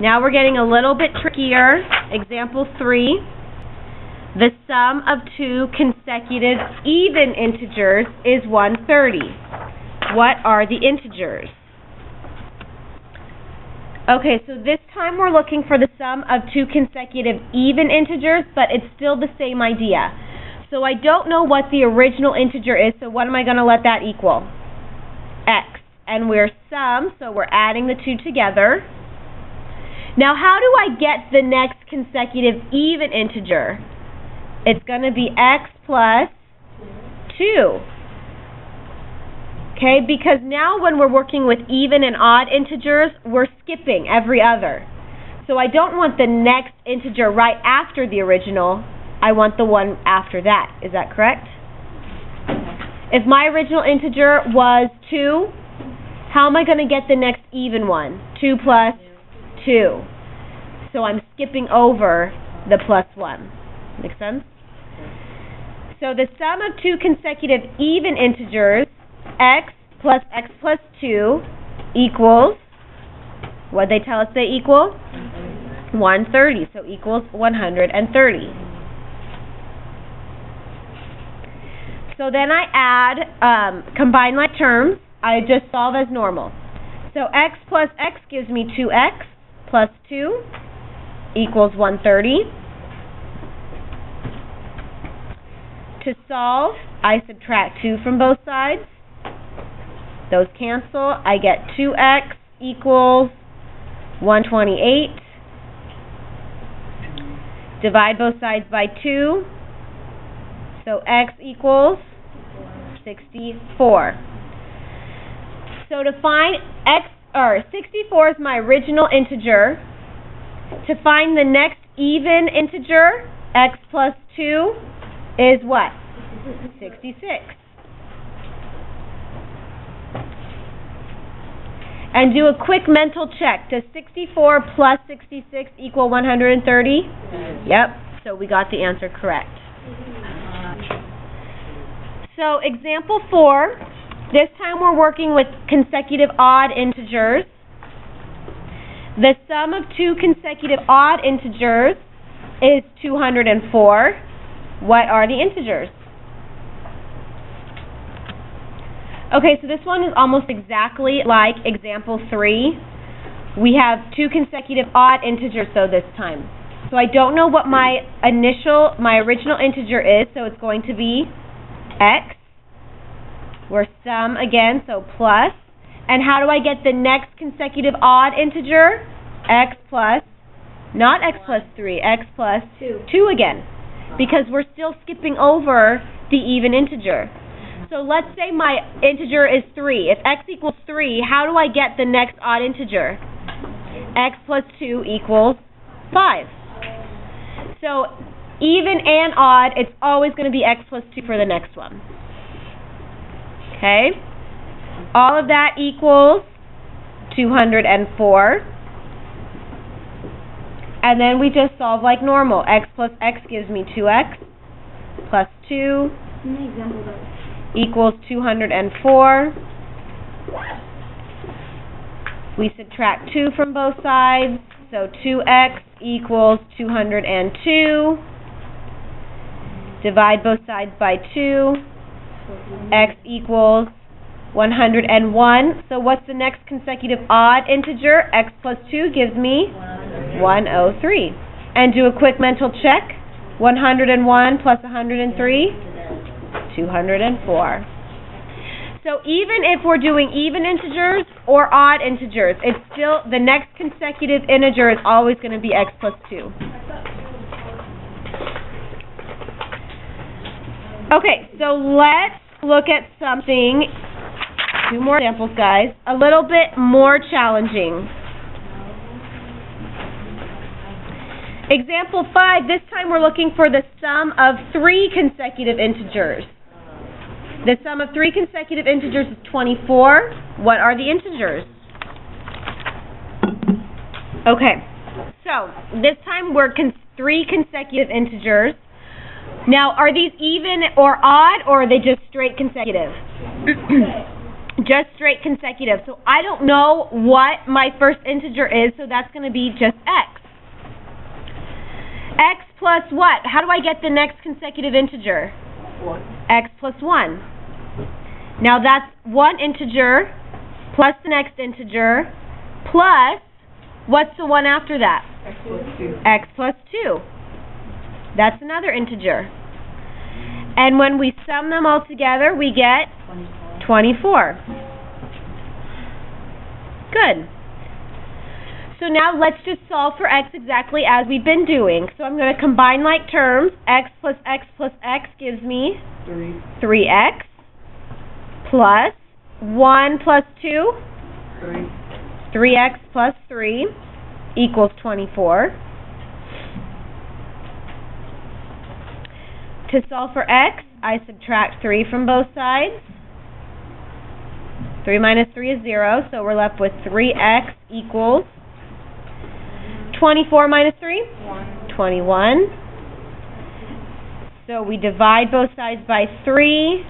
Now we're getting a little bit trickier. Example 3. The sum of two consecutive even integers is 130. What are the integers? Okay, so this time we're looking for the sum of two consecutive even integers, but it's still the same idea. So I don't know what the original integer is, so what am I going to let that equal? X. And we're sum, so we're adding the two together. Now how do I get the next consecutive even integer? It's going to be x plus 2. Okay, because now when we're working with even and odd integers, we're skipping every other. So I don't want the next integer right after the original. I want the one after that. Is that correct? If my original integer was 2, how am I going to get the next even one? 2 plus 2. So I'm skipping over the plus 1. Make sense? So the sum of two consecutive even integers, x plus 2 equals, what they tell us they equal? 130. So equals 130. So then I add, combine like terms. I just solve as normal. So x plus x gives me 2x plus 2 equals 130. To solve, I subtract 2 from both sides. Those cancel. I get 2x equals 128. Divide both sides by 2. So x equals 64. So to find 64 is my original integer. To find the next even integer, x plus 2, is what? 66. And do a quick mental check. Does 64 plus 66 equal 130? Yep. So we got the answer correct. So example 4. This time we're working with consecutive odd integers. The sum of two consecutive odd integers is 204. What are the integers? Okay, so this one is almost exactly like example 3. We have two consecutive odd integers though this time. So I don't know what my original integer is, so it's going to be x. We're sum again, so plus. And how do I get the next consecutive odd integer? X plus, not x plus 3, x plus 2 again. Because we're still skipping over the even integer. So let's say my integer is 3. If x equals 3, how do I get the next odd integer? X plus 2 equals 5. So even and odd, it's always going to be x plus 2 for the next one. Okay? All of that equals 204. And then we just solve like normal. X plus x gives me 2x plus 2 equals 204. We subtract 2 from both sides. So 2x equals 202. Divide both sides by 2. X equals 101. So what's the next consecutive odd integer? X plus 2 gives me 103. And do a quick mental check. 101 plus 103, 204. So even if we're doing even integers or odd integers, it's still, the next consecutive integer is always going to be x plus 2. Okay, so let's look at something, 2 more examples, guys, a little bit more challenging. Example 5, this time we're looking for the sum of 3 consecutive integers. The sum of 3 consecutive integers is 24. What are the integers? Okay, so this time we're 3 consecutive integers. Now, are these even or odd, or are they just straight consecutive? Just straight consecutive. So I don't know what my first integer is, so that's going to be just x. X plus what? How do I get the next consecutive integer? 1. X plus 1. Now that's one integer plus the next integer plus, what's the one after that? X plus 2. X plus 2. That's another integer. And when we sum them all together, we get 24. Good. So now let's just solve for x exactly as we've been doing. So I'm going to combine like terms. X plus x gives me 3x plus 1 plus 2, 3x plus 3 equals 24. To solve for x, I subtract 3 from both sides. 3 minus 3 is 0, so we're left with 3x equals 24 minus 3? 21. So we divide both sides by 3.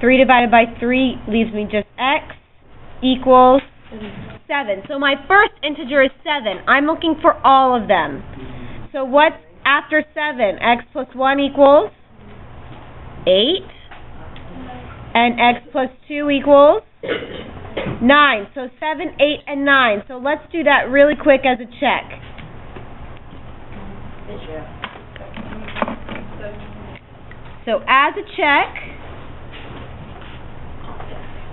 3 divided by 3 leaves me just x equals 7. So my first integer is 7. I'm looking for all of them. So what's after 7? X plus 1 equals 8. And x plus 2 equals 9. So 7, 8, and 9. So let's do that really quick as a check. So as a check,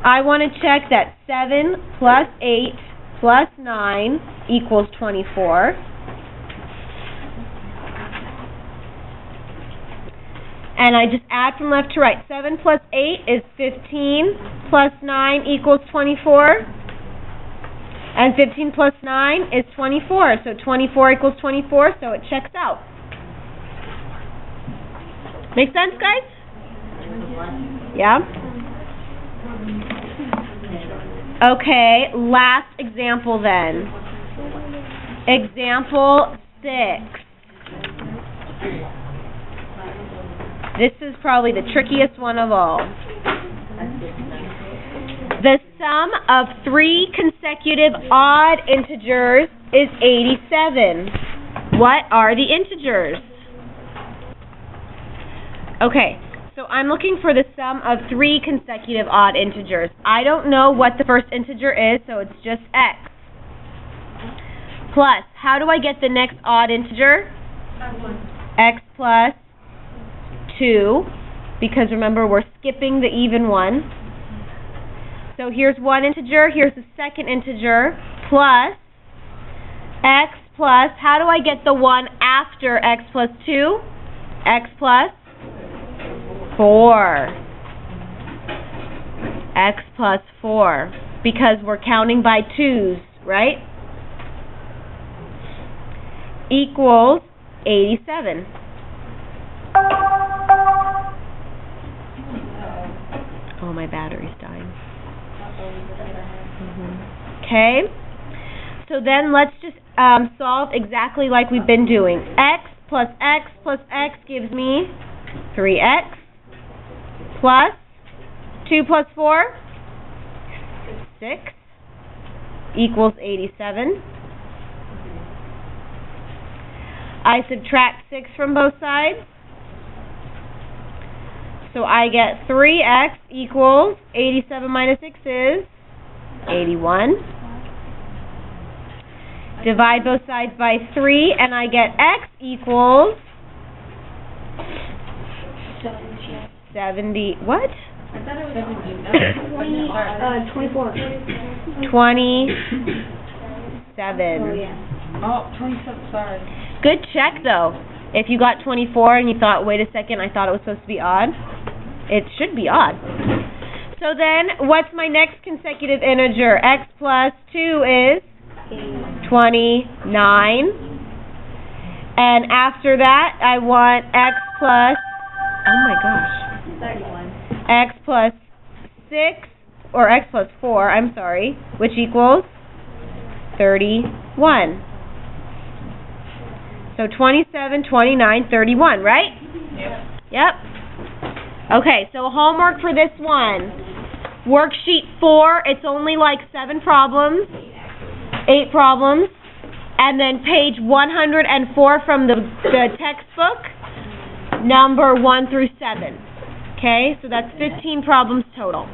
I want to check that 7 plus 8 plus 9 equals 24. And I just add from left to right. 7 plus 8 is 15, plus 9 equals 24. And 15 plus 9 is 24. So 24 equals 24, so it checks out. Make sense, guys? Yeah? Okay, last example then. Example 6. This is probably the trickiest one of all. The sum of 3 consecutive odd integers is 87. What are the integers? Okay, so I'm looking for the sum of 3 consecutive odd integers. I don't know what the first integer is, so it's just x. Plus, how do I get the next odd integer? X plus 2, because remember we're skipping the even one. So here's one integer, here's the second integer, plus x plus, how do I get the one after x plus 2? X plus 4. X plus 4, because we're counting by 2's, right? Equals 87. Oh, my battery's dying. Okay. So then let's just solve exactly like we've been doing. X plus x gives me 3x plus 2 plus 4, 6 equals 87. I subtract 6 from both sides. So I get 3x equals 87 minus 6 is 81. Divide both sides by 3 and I get x equals 70. What? I thought it was 24. 27. Oh, yeah. Oh, 27, sorry. Good check though. If you got 24 and you thought, wait a second, I thought it was supposed to be odd. It should be odd. So then, what's my next consecutive integer? X plus 2 is 29. And after that, I want x plus, oh my gosh. 31. X plus 6, or x plus 4, I'm sorry, which equals 31. So 27, 29, 31, right? Yep. Yep. Okay, so homework for this one. Worksheet 4, it's only like 7 problems, 8 problems. And then page 104 from the textbook, number 1 through 7. Okay, so that's 15 problems total.